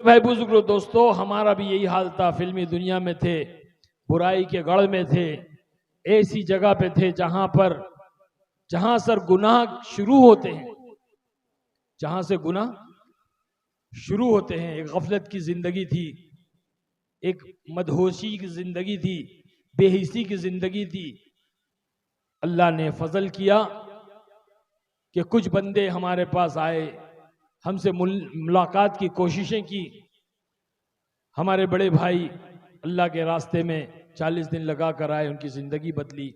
भाई बुजुर्गो दोस्तों, हमारा भी यही हाल था। फिल्मी दुनिया में थे, बुराई के गढ़ में थे, ऐसी जगह पे थे जहां सर गुनाह शुरू होते हैं, जहां से गुनाह शुरू होते हैं। एक गफलत की जिंदगी थी, एक मदहोशी की जिंदगी थी, बेहिसी की जिंदगी थी। अल्लाह ने फजल किया कि कुछ बंदे हमारे पास आए, हमसे मुलाकात की कोशिशें की। हमारे बड़े भाई अल्लाह के रास्ते में 40 दिन लगा कर आए, उनकी ज़िंदगी बदली।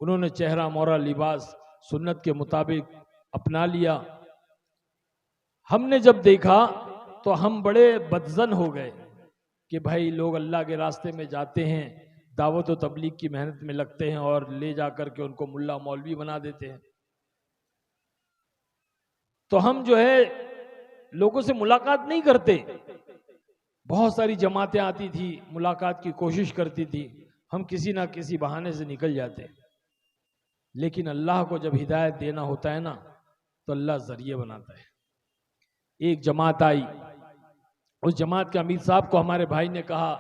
उन्होंने चेहरा मोहरा लिबास सुन्नत के मुताबिक अपना लिया। हमने जब देखा तो हम बड़े बदजन हो गए कि भाई लोग अल्लाह के रास्ते में जाते हैं, दावत व तबलीग की मेहनत में लगते हैं और ले जाकर के उनको मुल्ला मौलवी बना देते हैं। तो हम जो है लोगों से मुलाकात नहीं करते। बहुत सारी जमातें आती थी, मुलाकात की कोशिश करती थी, हम किसी ना किसी बहाने से निकल जाते। लेकिन अल्लाह को जब हिदायत देना होता है ना, तो अल्लाह जरिए बनाता है। एक जमात आई, उस जमात के अमीर साहब को हमारे भाई ने कहा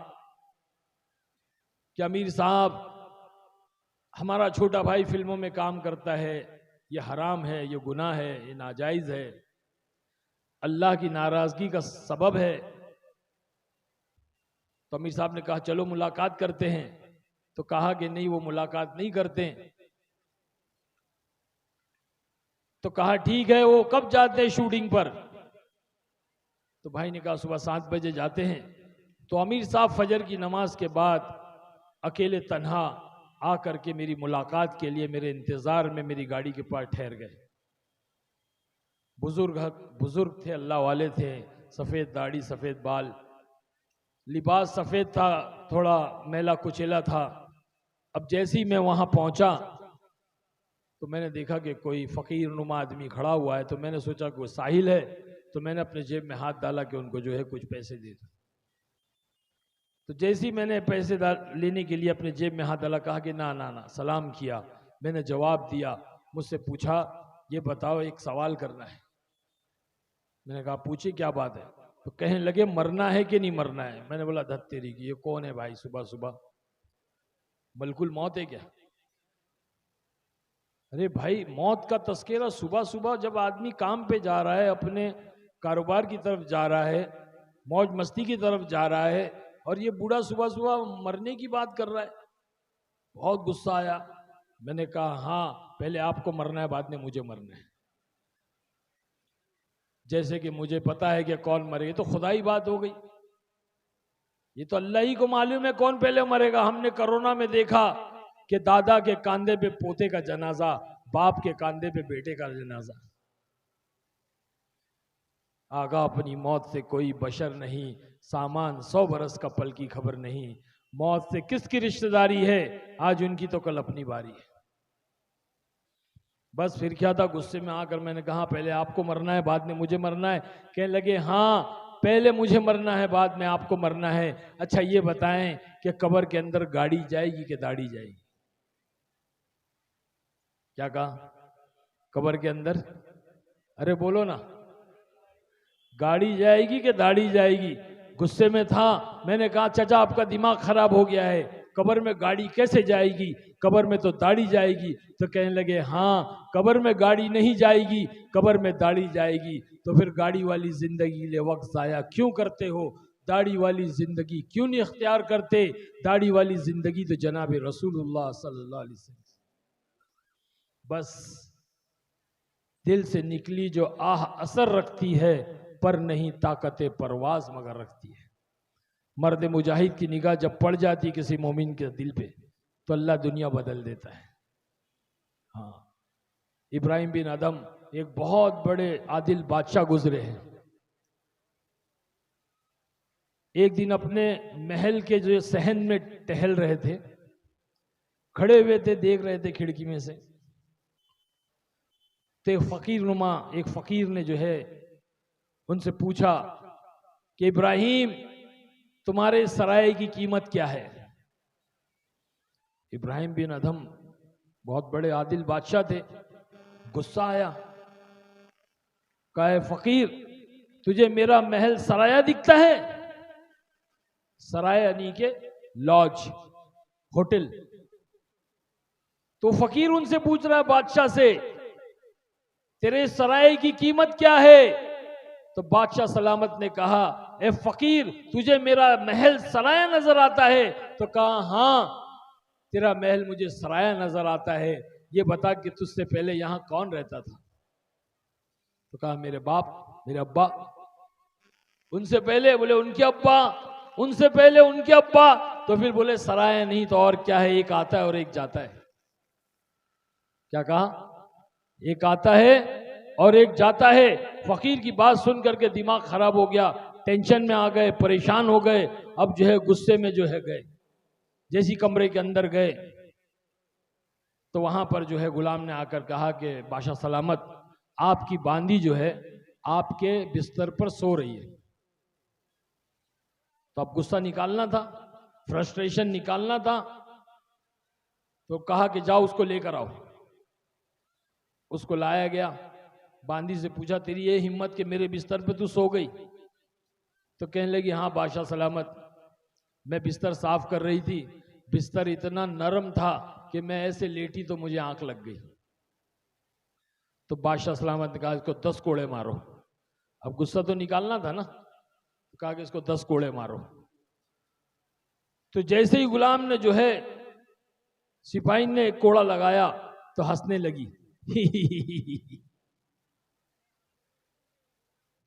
कि अमीर साहब, हमारा छोटा भाई फिल्मों में काम करता है, ये हराम है, ये गुनाह है, ये नाजायज है, अल्लाह की नाराजगी का सबब है। तो अमीर साहब ने कहा चलो मुलाकात करते हैं। तो कहा कि नहीं, वो मुलाकात नहीं करते। तो कहा ठीक है, वो कब जाते हैं शूटिंग पर? तो भाई ने कहा सुबह 7 बजे जाते हैं। तो अमीर साहब फजर की नमाज के बाद अकेले तन्हा आकर के मेरी मुलाकात के लिए मेरे इंतजार में मेरी गाड़ी के पास ठहर गए। बुजुर्ग थे, अल्लाह वाले थे, सफेद दाढ़ी सफेद बाल, लिबास सफेद था, थोड़ा मैला कुचेला था। अब जैसे ही मैं वहां पहुंचा तो मैंने देखा कि कोई फकीर नुमा आदमी खड़ा हुआ है। तो मैंने सोचा कि वो साहिल है। तो मैंने अपने जेब में हाथ डाला कि उनको जो है कुछ पैसे दे दो। तो जैसे ही मैंने पैसे लेने के लिए अपने जेब में हाथ डाला, कहा कि ना ना ना, सलाम किया। मैंने जवाब दिया, मुझसे पूछा ये बताओ एक सवाल करना है। मैंने कहा पूछिए क्या बात है। तो कहने लगे मरना है कि नहीं मरना है। मैंने बोला धत तेरी की, ये कौन है भाई सुबह सुबह, मलकुल मौत है क्या? अरे भाई, मौत का तस्करा सुबह सुबह, जब आदमी काम पे जा रहा है, अपने कारोबार की तरफ जा रहा है, मौज मस्ती की तरफ जा रहा है, और ये बूढ़ा सुबह सुबह मरने की बात कर रहा है। बहुत गुस्सा आया। मैंने कहा हाँ, पहले आपको मरना है, बाद में मुझे मरना है। जैसे कि मुझे पता है कि कौन मरेगा, तो खुदा ही बात हो गई। ये तो अल्लाह ही को मालूम है कौन पहले मरेगा। हमने कोरोना में देखा कि दादा के कांधे पे पोते का जनाजा, बाप के कांधे पे बेटे का जनाजा। आगा अपनी मौत से कोई बशर नहीं, सामान 100 बरस का पल की खबर नहीं। मौत से किसकी रिश्तेदारी है, आज उनकी तो कल अपनी बारी है। बस फिर क्या था, गुस्से में आकर मैंने कहा पहले आपको मरना है, बाद में मुझे मरना है। कहने लगे हाँ, पहले मुझे मरना है, बाद में आपको मरना है। अच्छा ये बताएं कि कब्र के अंदर गाड़ी जाएगी कि दाढ़ी जाएगी? क्या कहा? कब्र के अंदर, अरे बोलो ना, गाड़ी जाएगी कि दाढ़ी जाएगी? गुस्से में था। मैंने कहा चाचा आपका दिमाग खराब हो गया है, कब्र में गाड़ी कैसे जाएगी, कब्र में तो दाढ़ी जाएगी। तो कहने लगे हाँ, कब्र में गाड़ी नहीं जाएगी, कब्र में दाढ़ी जाएगी। तो फिर गाड़ी वाली जिंदगी के लिए वक्त जाया क्यों करते हो? दाढ़ी वाली जिंदगी क्यों नहीं इख्तियार करते? दाढ़ी वाली जिंदगी तो जनाब रसूलुल्लाह सल्लल्लाहु अलैहि वसल्लम, बस दिल से निकली जो आह असर रखती है, पर नहीं ताकत परवाज मगर रखती है। मर्द मुजाहिद की निगाह जब पड़ जाती किसी मोमिन के दिल पे, तो अल्लाह दुनिया बदल देता है। हाँ, इब्राहिम बिन अदम एक बहुत बड़े आदिल बादशाह गुजरे हैं। एक दिन अपने महल के जो सहन में टहल रहे थे, खड़े हुए थे, देख रहे थे खिड़की में से। तो एक फकीर ने जो है उनसे पूछा कि इब्राहिम, तुम्हारे सराय की कीमत क्या है? इब्राहिम बिन अदम बहुत बड़े आदिल बादशाह थे। गुस्सा आया, कहा फकीर, तुझे मेरा महल सराया दिखता है? सराया यानी के लॉज, होटल। तो फकीर उनसे पूछ रहा है बादशाह से, तेरे सराय की कीमत क्या है? तो बादशाह सलामत ने कहा, ए फकीर, तुझे मेरा महल सराया नजर आता है? तो कहा, हां, तेरा महल मुझे सराया नजर आता है। ये बता कि तुझसे पहले यहां कौन रहता था? तो कहा, मेरे बाप, मेरे अब्बा। उनसे पहले? बोले उनके अब्बा। उनसे पहले उनके अब्बा। तो फिर बोले सराया नहीं तो और क्या है? एक आता है और एक जाता है। क्या कहा? एक आता है और एक जाता है। फकीर की बात सुन करके दिमाग खराब हो गया, टेंशन में आ गए, परेशान हो गए। अब जो है गुस्से में जो है गए, जैसी कमरे के अंदर गए तो वहां पर जो है गुलाम ने आकर कहा कि बादशाह सलामत, आपकी बांदी जो है आपके बिस्तर पर सो रही है। तो अब गुस्सा निकालना था, फ्रस्ट्रेशन निकालना था, तो कहा कि जाओ उसको लेकर आओ। उसको लाया गया। बांदी से पूछा, तेरी ये हिम्मत कि मेरे बिस्तर पे तू सो गई? तो कहने लगी, हाँ बादशाह सलामत, मैं बिस्तर साफ कर रही थी, बिस्तर इतना नरम था कि मैं ऐसे लेटी तो मुझे आंख लग गई। तो बादशाह सलामत ने कहा, इसको 10 कोड़े मारो। अब गुस्सा तो निकालना था ना, तो कहा कि इसको 10 कोड़े मारो। तो जैसे ही गुलाम ने जो है, सिपाही ने एक कोड़ा लगाया तो हंसने लगी।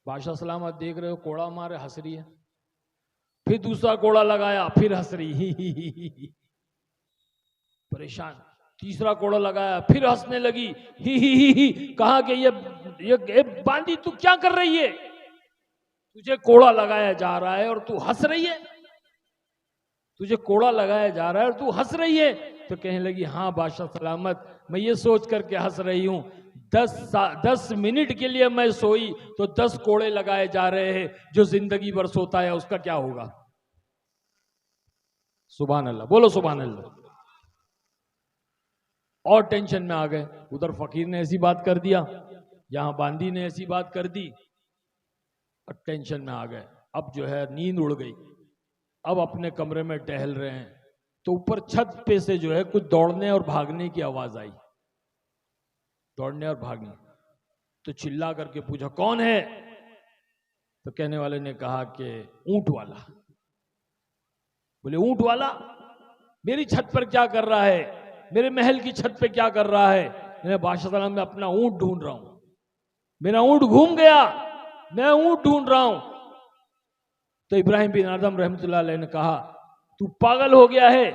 बादशाह सलामत देख रहे हो, कोड़ा मारे हंस रही है। फिर दूसरा कोड़ा लगाया, फिर हंस रही। परेशान। तीसरा कोड़ा लगाया, फिर हंसने लगी। ही। कहा कि ये बांदी तू क्या कर रही है? तुझे कोड़ा लगाया जा रहा है और तू हंस रही है? तुझे कोड़ा लगाया जा रहा है और तू हंस रही है? तो कहने लगी, हाँ बादशाह सलामत, मैं ये सोच करके हंस रही हूं, 10 मिनट के लिए मैं सोई तो 10 कोड़े लगाए जा रहे हैं। जो जिंदगी भर सोता है उसका क्या होगा? सुभान अल्लाह, बोलो सुभान अल्लाह। और टेंशन में आ गए। उधर फकीर ने ऐसी बात कर दिया, यहां बांदी ने ऐसी बात कर दी, और टेंशन में आ गए। अब जो है नींद उड़ गई। अब अपने कमरे में टहल रहे हैं तो ऊपर छत पे से जो है कुछ दौड़ने और भागने की आवाज आई। दौड़ने और भागने। तो चिल्ला करके पूछा, कौन है? तो कहने वाले ने कहा कि ऊंट वाला। बोले ऊंट वाला मेरी छत पर क्या कर रहा है? मेरे महल की छत पे क्या कर रहा है? मैं बादशाह सलाम में अपना ऊंट ढूंढ रहा हूं, मेरा ऊंट घूम गया, मैं ऊंट ढूंढ रहा हूं। तो इब्राहिम बिन आदम रहमतुल्लाह अलैह ने कहा, तू पागल हो गया है?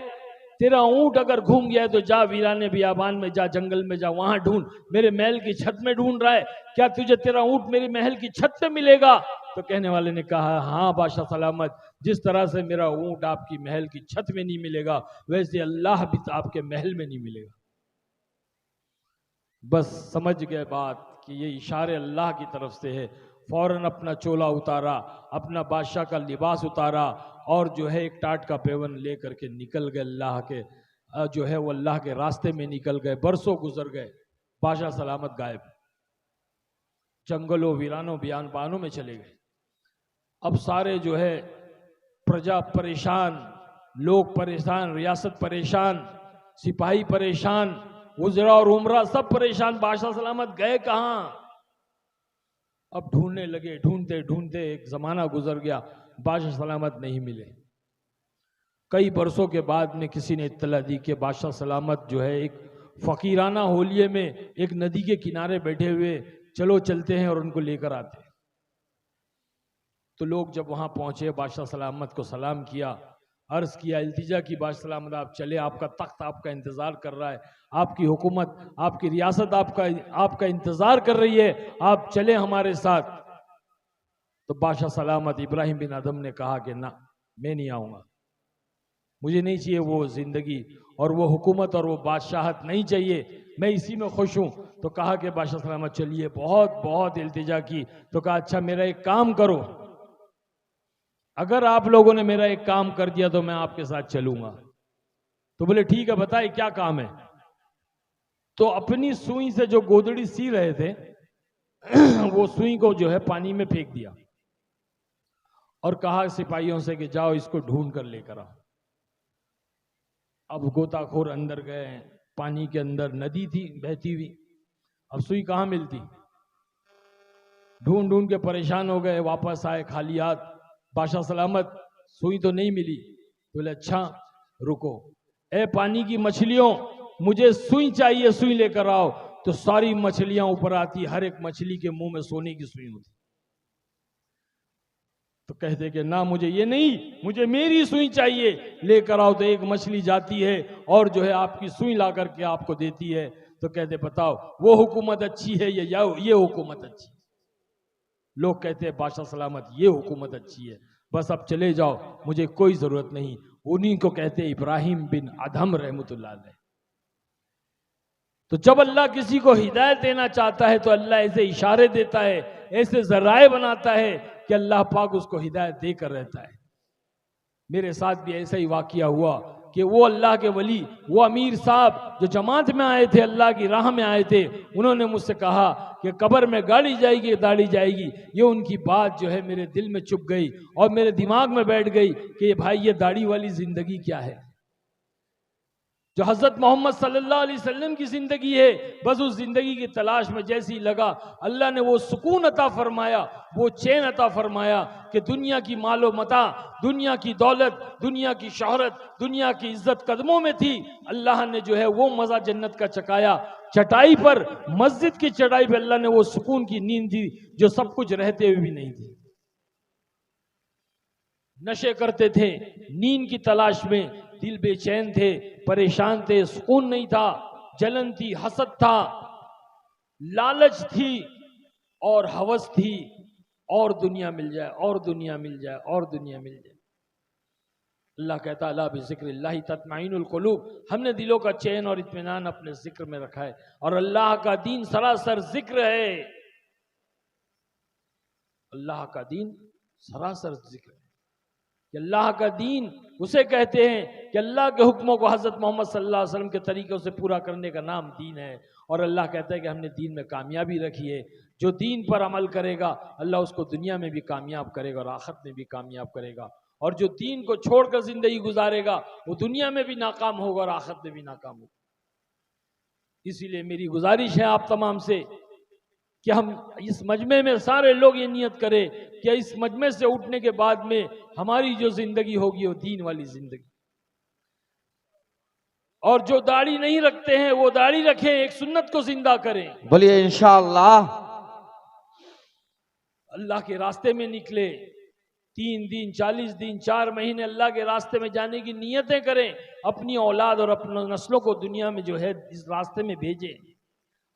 तेरा ऊंट अगर घूम गया है तो जा वीराने बियाबान में जा, जंगल में जा, वहां ढूंढ। मेरे महल की छत में ढूंढ रहा है क्या? तुझे तेरा ऊंट मेरे महल की छत पे मिलेगा? तो कहने वाले ने कहा, हाँ बादशाह सलामत, जिस तरह से मेरा ऊंट आपकी महल की छत में नहीं मिलेगा, वैसे अल्लाह भी आपके महल में नहीं मिलेगा। बस समझ गए बात कि ये इशारे अल्लाह की तरफ से है। फौरन अपना चोला उतारा, अपना बादशाह का लिबास उतारा, और जो है एक टाट का पेवन ले करके निकल गए। अल्लाह के जो है वो अल्लाह के रास्ते में निकल गए। बरसों गुजर गए, बादशाह सलामत गायब, जंगलों वीरानों बियानबानों में चले गए। अब सारे जो है प्रजा परेशान, लोग परेशान, रियासत परेशान, सिपाही परेशान, उजरा और उमरा सब परेशान। बादशाह सलामत गए कहां? अब ढूंढने लगे, ढूंढते ढूंढते एक जमाना गुजर गया, बादशाह सलामत नहीं मिले। कई बरसों के बाद में किसी ने इत्तला दी कि बादशाह सलामत जो है एक फकीराना होलिये में एक नदी के किनारे बैठे हुए, चलो चलते हैं और उनको लेकर आते हैं। तो लोग जब वहां पहुंचे, बादशाह सलामत को सलाम किया, अर्ज किया, इल्तिजा की, बादशाह सलामत आप चले, आपका तख्त आपका इंतजार कर रहा है, आपकी हुकूमत, आपकी रियासत आपका इंतजार कर रही है, आप चले हमारे साथ। तो बादशाह सलामत इब्राहिम बिन आदम ने कहा कि ना, मैं नहीं आऊंगा, मुझे नहीं चाहिए वो जिंदगी और वो हुकूमत और वो बादशाहत नहीं चाहिए, मैं इसी में खुश हूं। तो कहा कि बादशाह सलामत चलिए, बहुत बहुत इल्तिजा की। तो कहा, अच्छा मेरा एक काम करो, अगर आप लोगों ने मेरा एक काम कर दिया तो मैं आपके साथ चलूंगा। तो बोले ठीक है, बताइए क्या काम है। तो अपनी सुई से जो गोदड़ी सी रहे थे वो सुई को जो है पानी में फेंक दिया। और कहा सिपाहियों से कि जाओ इसको ढूंढ कर लेकर आओ। अब गोताखोर अंदर गए, पानी के अंदर नदी थी बहती हुई, अब सुई कहाँ मिलती, ढूंढ ढूंढ के परेशान हो गए, वापस आए खाली हाथ, बादशाह सलामत, सुई तो नहीं मिली। बोले अच्छा रुको, ए पानी की मछलियों, मुझे सुई चाहिए, सुई लेकर आओ। तो सारी मछलियां ऊपर आती, हर एक मछली के मुंह में सोने की सुई होती। तो कहते कि ना मुझे ये नहीं, मुझे मेरी सुई चाहिए, लेकर आओ। तो एक मछली जाती है और जो है आपकी सुई ला करके आपको देती है। तो कहते बताओ वो हुकूमत अच्छी है या ये हुकूमत अच्छी है? लोग कहते हैं बादशाह सलामत ये हुकूमत अच्छी है, बस अब चले जाओ, मुझे कोई जरूरत नहीं। उन्हीं को कहते इब्राहिम बिन अदहम रहमतुल्लाह अलैह। तो जब अल्लाह किसी को हिदायत देना चाहता है तो अल्लाह ऐसे इशारे देता है, ऐसे जराए बनाता है कि अल्लाह पाक उसको हिदायत देकर रहता है। मेरे साथ भी ऐसा ही वाकया हुआ कि वो अल्लाह के वली, वो अमीर साहब जो जमात में आए थे, अल्लाह की राह में आए थे, उन्होंने मुझसे कहा कि कब्र में गाड़ी जाएगी दाढ़ी जाएगी। ये उनकी बात जो है मेरे दिल में चुभ गई और मेरे दिमाग में बैठ गई कि भाई ये दाढ़ी वाली जिंदगी क्या है जो हजरत मोहम्मद सल्लल्लाहु अलैहि वसल्लम की जिंदगी है। बस उस जिंदगी की तलाश में जैसे ही लगा, अल्लाह ने वो सुकून अता फरमाया, वो चैन अता फरमाया कि दुनिया की मालो मता, दुनिया की दौलत, दुनिया की शोहरत, दुनिया की इज्जत कदमों में थी। अल्लाह ने जो है वो मजा जन्नत का चकाया, चटाई पर, मस्जिद की चटाई पर अल्लाह ने वो सुकून की नींद दी जो सब कुछ रहते हुए भी नहीं थी। नशे करते थे, नींद की तलाश में, दिल बेचैन थे, परेशान थे, सुकून नहीं था, जलन थी, हसद था, लालच थी और हवस थी, और दुनिया मिल जाए, और दुनिया मिल जाए, और दुनिया मिल जाए। अल्लाह कहता अला बिज़िक्रिल्लाहि तत्मइनुल कुलूब, हमने दिलों का चैन और इत्मीनान अपने जिक्र में रखा है। और अल्लाह का दीन सरासर जिक्र है, अल्लाह का दीन सरासर जिक्र है। कि अल्लाह का दीन उसे कहते हैं कि अल्लाह के हुक्मों को हजरत मोहम्मद सल्लल्लाहु अलैहि वसल्लम के तरीके से पूरा करने का नाम दीन है। और अल्लाह कहता है कि हमने दीन में कामयाबी रखी है। जो दीन पर अमल करेगा अल्लाह उसको दुनिया में भी कामयाब करेगा और आखिरत में भी कामयाब करेगा। और जो दीन को छोड़कर जिंदगी गुजारेगा वो दुनिया में भी नाकाम होगा और आखिरत में भी नाकाम होगा। इसीलिए मेरी गुजारिश है आप तमाम से कि हम इस मजमे में सारे लोग ये नियत करें कि इस मजमे से उठने के बाद में हमारी जो जिंदगी होगी वो दीन वाली जिंदगी। और जो दाढ़ी नहीं रखते हैं वो दाढ़ी रखें, एक सुन्नत को जिंदा करें। बोलिए इंशाअल्लाह। अल्लाह के रास्ते में निकले, 3 दिन 40 दिन 4 महीने अल्लाह के रास्ते में जाने की नियतें करें। अपनी औलाद और अपने नस्लों को दुनिया में जो है इस रास्ते में भेजें,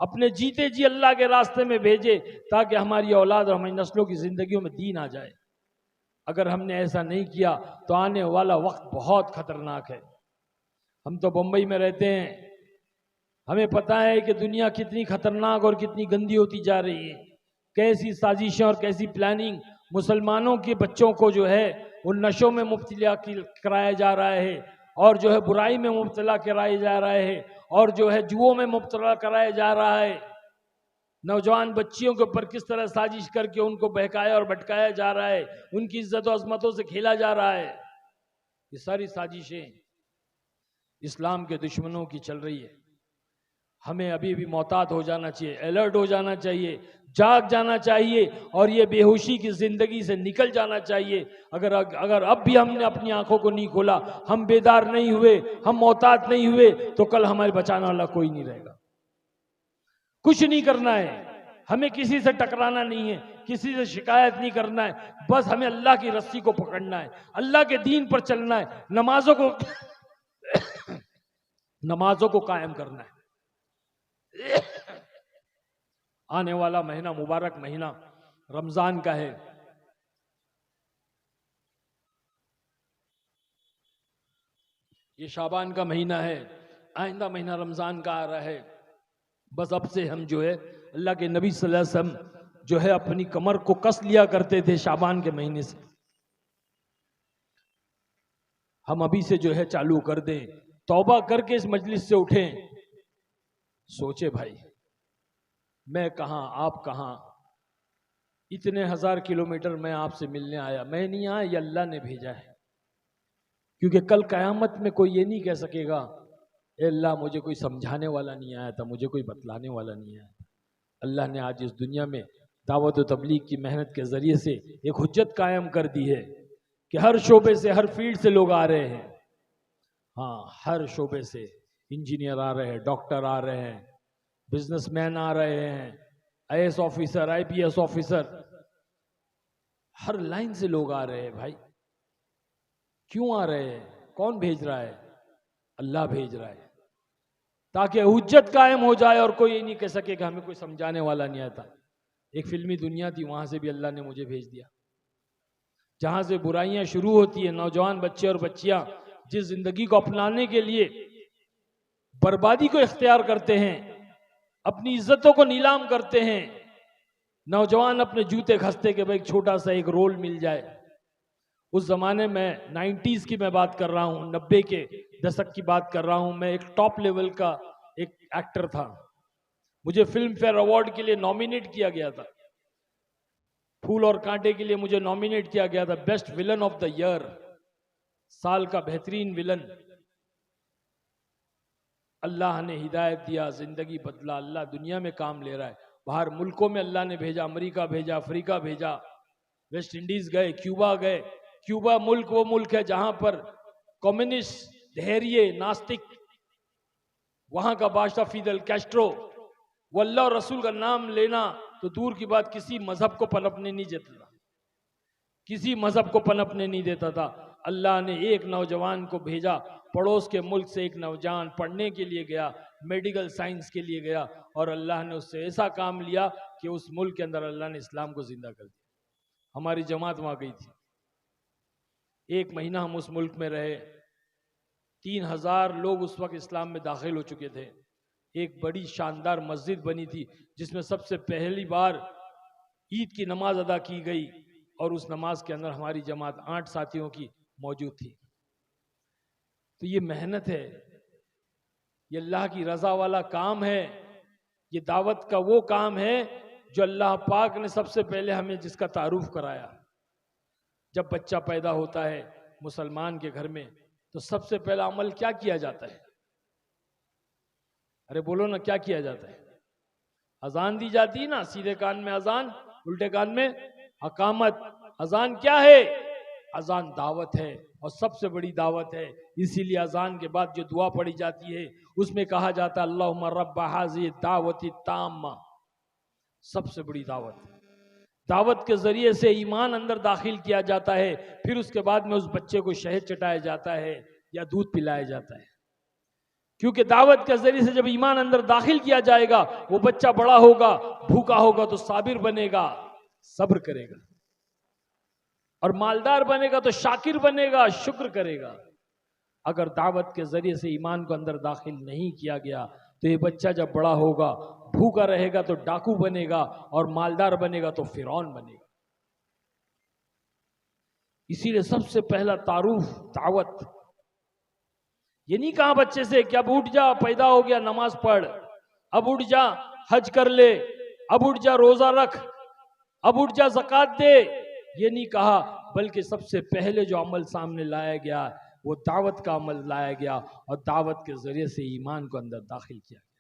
अपने जीते जी अल्लाह के रास्ते में भेजे, ताकि हमारी औलाद और हमारी नस्लों की जिंदगियों में दीन आ जाए। अगर हमने ऐसा नहीं किया तो आने वाला वक्त बहुत खतरनाक है। हम तो बंबई में रहते हैं, हमें पता है कि दुनिया कितनी खतरनाक और कितनी गंदी होती जा रही है। कैसी साजिशें और कैसी प्लानिंग मुसलमानों के बच्चों को जो है वो नशों में मुब्तला कराया जा रहा है, और जो है बुराई में मुब्तला कराया जा रहा है, और जो है जुओं में मुब्तला कराया जा रहा है। नौजवान बच्चियों के ऊपर किस तरह साजिश करके उनको बहकाया और भटकाया जा रहा है, उनकी इज्जत और अजमतों से खेला जा रहा है। ये सारी साजिशें इस्लाम के दुश्मनों की चल रही है। हमें अभी भी मोहतात हो जाना चाहिए, अलर्ट हो जाना चाहिए, जाग जाना चाहिए और ये बेहोशी की जिंदगी से निकल जाना चाहिए। अगर अब भी हमने अपनी आंखों को नहीं खोला, हम बेदार नहीं हुए, हम मोहतात नहीं हुए, तो कल हमारे बचाने वाला कोई नहीं रहेगा। कुछ नहीं करना है, हमें किसी से टकराना नहीं है, किसी से शिकायत नहीं करना है, बस हमें अल्लाह की रस्सी को पकड़ना है, अल्लाह के दीन पर चलना है, नमाजों को कायम करना है। आने वाला महीना मुबारक महीना रमजान का है। ये शाबान का महीना है, आइंदा महीना रमजान का आ रहा है। बस अब से हम जो है अल्लाह के नबी सल्लल्लाहु अलैहि वसल्लम जो है अपनी कमर को कस लिया करते थे शाबान के महीने से। हम अभी से जो है चालू कर दें, तौबा करके इस मजलिस से उठें। सोचे भाई, मैं कहां आप कहां, इतने 1000 किलोमीटर मैं आपसे मिलने आया, मैं नहीं आया, ये अल्लाह ने भेजा है। क्योंकि कल कयामत में कोई ये नहीं कह सकेगा ए अल्लाह मुझे कोई समझाने वाला नहीं आया था, मुझे कोई बतलाने वाला नहीं आया था। अल्लाह ने आज इस दुनिया में दावत व तबलीग की मेहनत के ज़रिए से एक हुज्जत कायम कर दी है कि हर शोबे से, हर फील्ड से लोग आ रहे हैं। हाँ, हर शोबे से इंजीनियर आ रहे हैं, डॉक्टर आ रहे हैं, बिजनेसमैन आ रहे हैं, आईएएस ऑफिसर, आईपीएस ऑफिसर, हर लाइन से लोग आ रहे हैं। भाई क्यों आ रहे हैं? कौन भेज रहा है? अल्लाह भेज रहा है, ताकि हुज्जत कायम हो जाए और कोई ये नहीं कह सके कि हमें कोई समझाने वाला नहीं आता। एक फिल्मी दुनिया थी, वहां से भी अल्लाह ने मुझे भेज दिया। जहां से बुराइयां शुरू होती है, नौजवान बच्चे और बच्चियां जिस जिंदगी को अपनाने के लिए बर्बादी को इख्तियार करते हैं, अपनी इज्जतों को नीलाम करते हैं, नौजवान अपने जूते खसते के भाई छोटा सा एक रोल मिल जाए। उस जमाने में 90s की मैं बात कर रहा हूं, 90 के दशक की बात कर रहा हूं। मैं एक टॉप लेवल का एक एक्टर था, मुझे फिल्म फेयर अवार्ड के लिए नॉमिनेट किया गया था। फूल और कांटे के लिए मुझे नॉमिनेट किया गया था, best villain of the year, साल का बेहतरीन विलन। अल्लाह ने हिदायत दिया, जिंदगी बदला, अल्लाह दुनिया में काम ले रहा है। बाहर मुल्कों में अल्लाह ने भेजा, अमेरिका भेजा, अफ्रीका भेजा, वेस्ट इंडीज गए, क्यूबा गए। क्यूबा मुल्क वो मुल्क है जहां पर कम्युनिस्ट, धैर्य, नास्तिक, वहां का बादशाह फिदेल कैस्ट्रो, वो अल्लाह और रसूल का नाम लेना तो दूर की बात, किसी मजहब को पनपने नहीं देता था, किसी मजहब को पनपने नहीं देता था। अल्लाह ने एक नौजवान को भेजा, पड़ोस के मुल्क से एक नौजवान पढ़ने के लिए गया, मेडिकल साइंस के लिए गया, और अल्लाह ने उससे ऐसा काम लिया कि उस मुल्क के अंदर अल्लाह ने इस्लाम को जिंदा कर दिया। हमारी जमात वहां गई थी, 1 महीना हम उस मुल्क में रहे। 3000 लोग उस वक्त इस्लाम में दाखिल हो चुके थे। एक बड़ी शानदार मस्जिद बनी थी जिसमें सबसे पहली बार ईद की नमाज अदा की गई, और उस नमाज के अंदर हमारी जमात 8 साथियों की मौजूद थी। तो ये मेहनत है, ये अल्लाह की रजा वाला काम है, ये दावत का वो काम है जो अल्लाह पाक ने सबसे पहले हमें जिसका तारुफ कराया। जब बच्चा पैदा होता है मुसलमान के घर में, तो सबसे पहला अमल क्या किया जाता है? अरे बोलो ना, क्या किया जाता है? अजान दी जाती है ना, सीधे कान में अजान, उल्टे कान में अकामत। अजान क्या है? अजान दावत है, और सबसे बड़ी दावत है। इसीलिए अजान के बाद जो दुआ पढ़ी जाती है उसमें कहा जाता है अल्लाहुम्मा रब्बा हाज़िही दावती ताम्मा, सबसे बड़ी दावत। दावत के जरिए से ईमान अंदर दाखिल किया जाता है, फिर उसके बाद में उस बच्चे को शहद चटाया जाता है या दूध पिलाया जाता है। क्योंकि दावत के जरिए से जब ईमान अंदर दाखिल किया जाएगा, वो बच्चा बड़ा होगा, भूखा होगा तो साबिर बनेगा, सब्र करेगा, और मालदार बनेगा तो शाकिर बनेगा, शुक्र करेगा। अगर दावत के जरिए से ईमान को अंदर दाखिल नहीं किया गया, तो ये बच्चा जब बड़ा होगा, भूखा रहेगा तो डाकू बनेगा, और मालदार बनेगा तो फिरौन बनेगा। इसीलिए सबसे पहला तारुफ दावत। ये नहीं कहा बच्चे से कि अब उठ जा, पैदा हो गया, नमाज पढ़, अब उठ जा हज कर ले, अब उठ जा रोजा रख, अब उठ जा ज़कात दे, ये नहीं कहा। बल्कि सबसे पहले जो अमल सामने लाया गया वो दावत का अमल लाया गया, और दावत के जरिए से ईमान को अंदर दाखिल किया गया।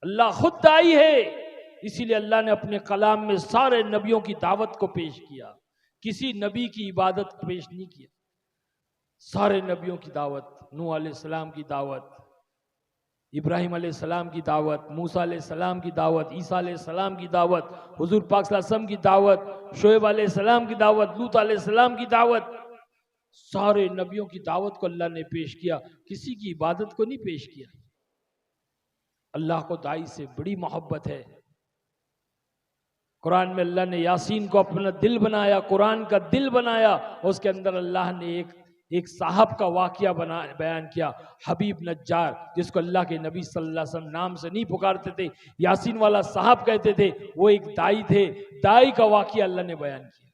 अल्लाह खुद दाई है, इसीलिए अल्लाह ने अपने कलाम में सारे नबियों की दावत को पेश किया, किसी नबी की इबादत को पेश नहीं किया। सारे नबियों की दावत, नूह अलैहिस्सलाम की दावत, इब्राहिम अलैहिस्सलाम की दावत, मूसा अलैहिस्सलाम की दावत, ईसा अलैहिस्सलाम की दावत, हुजूर पाक सल्लल्लाहु अलैहि वसल्लम की दावत, शोएब अलैहिस्सलाम की दावत, लूत अलैहिस्सलाम की दावत, सारे नबियों की दावत को अल्लाह ने पेश किया, किसी की इबादत को नहीं पेश किया। अल्लाह को दाई से बड़ी मोहब्बत है। कुरान में अल्लाह ने यासीन को अपना दिल बनाया, कुरान का दिल बनाया, और उसके अंदर अल्लाह ने एक साहब का वाकया बयान किया, हबीब नज्जार, जिसको अल्लाह के नबी सल्लल्लाहु अलैहि वसल्लम नाम से नहीं पुकारते थे, यासीन वाला साहब कहते थे। वो एक दाई थे, दाई का वाकया अल्लाह ने बयान किया।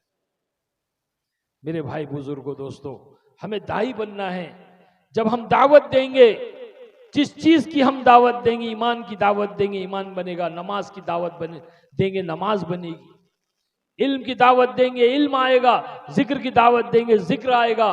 मेरे भाई बुजुर्गों, दोस्तों, हमें दाई बनना है। जब हम दावत देंगे, जिस चीज की हम दावत देंगे, ईमान की दावत देंगे, ईमान बनेगा, नमाज की दावत देंगे, नमाज बनेगी। इल्म की दावत देंगे, इल्म आएगा। जिक्र की दावत देंगे, जिक्र आएगा।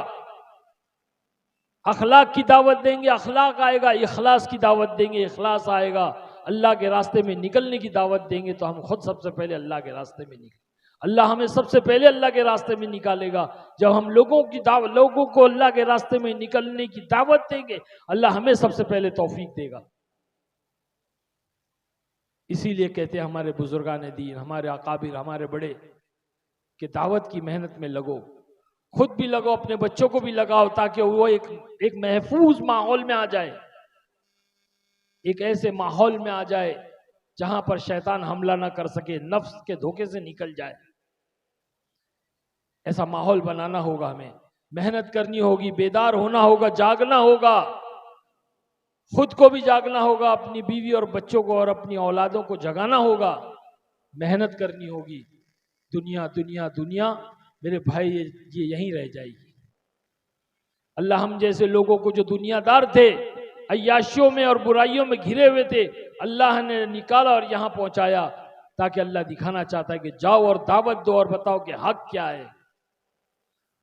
अखलाक की दावत देंगे, अखलाक आएगा। इखलास की दावत देंगे, इखलास आएगा। अल्लाह के रास्ते में निकलने की दावत देंगे तो हम खुद सबसे पहले अल्लाह के रास्ते में निकल, अल्लाह हमें सबसे पहले अल्लाह के रास्ते में निकालेगा। जब हम लोगों को अल्लाह के रास्ते में निकलने की दावत देंगे, अल्लाह हमें सबसे पहले तौफीक देगा। इसीलिए कहते हैं हमारे बुजुर्गान दीन, हमारे अकाबिर, हमारे बड़े, कि दावत की मेहनत में लगो, खुद भी लगो, अपने बच्चों को भी लगाओ, ताकि वो एक महफूज माहौल में आ जाए, एक ऐसे माहौल में आ जाए जहां पर शैतान हमला ना कर सके, नफ्स के धोखे से निकल जाए। ऐसा माहौल बनाना होगा, हमें मेहनत करनी होगी, बेदार होना होगा, जागना होगा, खुद को भी जागना होगा, अपनी बीवी और बच्चों को और अपनी औलादों को जगाना होगा। मेहनत करनी होगी। दुनिया दुनिया दुनिया मेरे भाई ये यहीं रह जाएगी। अल्लाह हम जैसे लोगों को जो दुनियादार थे, अय्याशियों में और बुराइयों में घिरे हुए थे, अल्लाह ने निकाला और यहां पहुंचाया, ताकि अल्लाह दिखाना चाहता है कि जाओ और दावत दो और बताओ कि हक क्या है।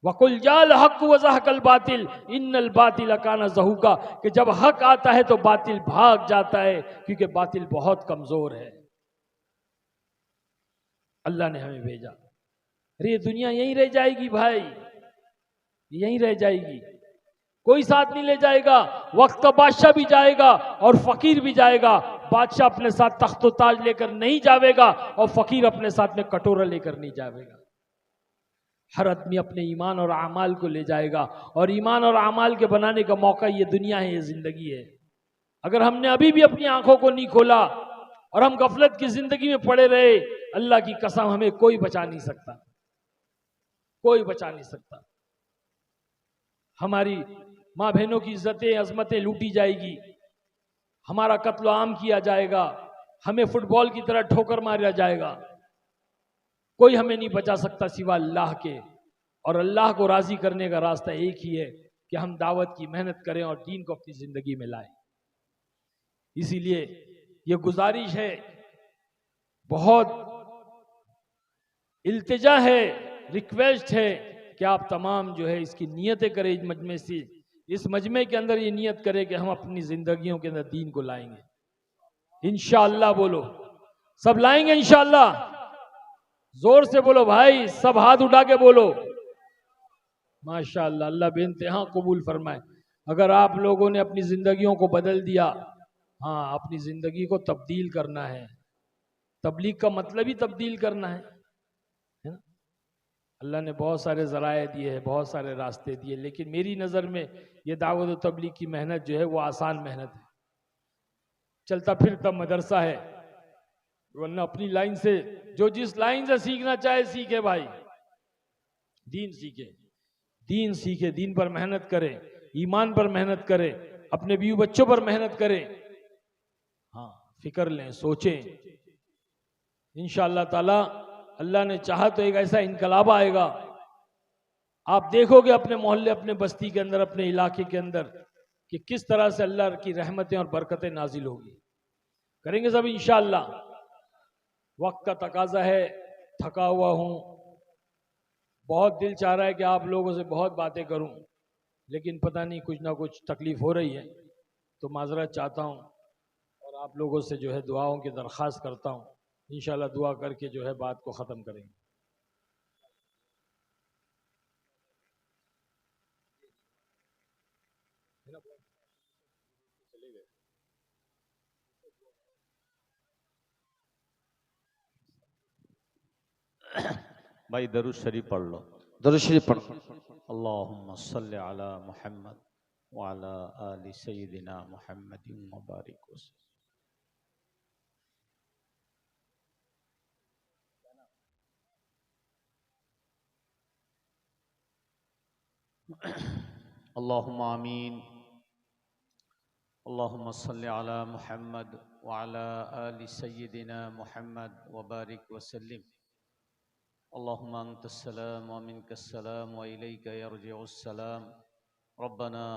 वकुल जाल हक वज़हकल बातिल इन्नल बातिल काना ज़हूका, कि जब हक आता है तो बातिल भाग जाता है, क्योंकि बातिल बहुत कमजोर है। अल्लाह ने हमें भेजा। अरे ये दुनिया यहीं रह जाएगी भाई, यहीं रह जाएगी, कोई साथ नहीं ले जाएगा। वक्त का बादशाह भी जाएगा और फकीर भी जाएगा। बादशाह अपने साथ तख्त ताज लेकर नहीं जाएगा और फकीर अपने साथ में कटोरा लेकर नहीं जाएगा। हर आदमी अपने ईमान और अमाल को ले जाएगा, और ईमान और अमाल के बनाने का मौका ये दुनिया है, ये जिंदगी है। अगर हमने अभी भी अपनी आंखों को नहीं खोला और हम गफलत की जिंदगी में पड़े रहे, अल्लाह की कसम हमें कोई बचा नहीं सकता, कोई बचा नहीं सकता। हमारी माँ बहनों की इज्जतें अजमतें लूटी जाएगी, हमारा कत्ल आम किया जाएगा, हमें फुटबॉल की तरह ठोकर मारा जाएगा। कोई हमें नहीं बचा सकता सिवा अल्लाह के, और अल्लाह को राजी करने का रास्ता एक ही है कि हम दावत की मेहनत करें और दीन को अपनी जिंदगी में लाएं। इसीलिए ये गुजारिश है, बहुत इल्तिजा है, रिक्वेस्ट है कि आप तमाम जो है इसकी नियतें करें। इस मजमे से, इस मजमे के अंदर ये नियत करें कि हम अपनी जिंदगियों के अंदर दीन को लाएंगे इंशाअल्लाह। बोलो सब लाएंगे इंशाअल्लाह, जोर से बोलो भाई, सब हाथ उठा के बोलो माशाअल्लाह। अल्लाह बेइंतहा कबूल फरमाए। अगर आप लोगों ने अपनी जिंदगियों को बदल दिया, हाँ अपनी जिंदगी को तब्दील करना है, तबलीग का मतलब ही तब्दील करना है ना? अल्लाह ने बहुत सारे ज़राए दिए हैं, बहुत सारे रास्ते दिए, लेकिन मेरी नज़र में ये दावत और तबलीग की मेहनत जो है वो आसान मेहनत है, चलता फिरता मदरसा है। वरना अपनी लाइन से, जो जिस लाइन से सीखना चाहे सीखे भाई, दीन सीखे, दीन सीखे, दीन पर मेहनत करे, ईमान पर मेहनत करे, अपने बीवी बच्चों पर मेहनत करे। हाँ फिक्र लें, सोचें, इंशाअल्लाह ताला अल्लाह ने चाहा तो एक ऐसा इनकलाब आएगा, आप देखोगे अपने मोहल्ले, अपने बस्ती के अंदर, अपने इलाके के अंदर, कि किस तरह से अल्लाह की रहमतें और बरकतें नाजिल होगी। करेंगे सब इंशाअल्लाह। वक्त का तकाजा है, थका हुआ हूं, बहुत दिल चाह रहा है कि आप लोगों से बहुत बातें करूं, लेकिन पता नहीं कुछ ना कुछ तकलीफ हो रही है, तो माजरत चाहता हूं और आप लोगों से जो है दुआओं की दरख्वास्त करता हूं। इंशाअल्लाह दुआ करके जो है बात को ख़त्म करेंगे। भाई दरूद शरीफ पढ़ लो। दरूद शरीफ पढ़ो। अल्लाहुम्मा सल्लि अला मुहम्मद व अला आलि सय्यिदिना मुहम्मदिन व बारिक वसल्लम। अल्लाहुम्मा आमीन। अल्लाहुम्मा सल्लि अला मुहम्मद व अला आलि सय्यिदिना मुहम्मद व बारिक वसल्लम। अल्लाहुम्मा अंतस्सलाम व मिनकस्सलाम व इलैका यरजिउस्सलाम। रब्बना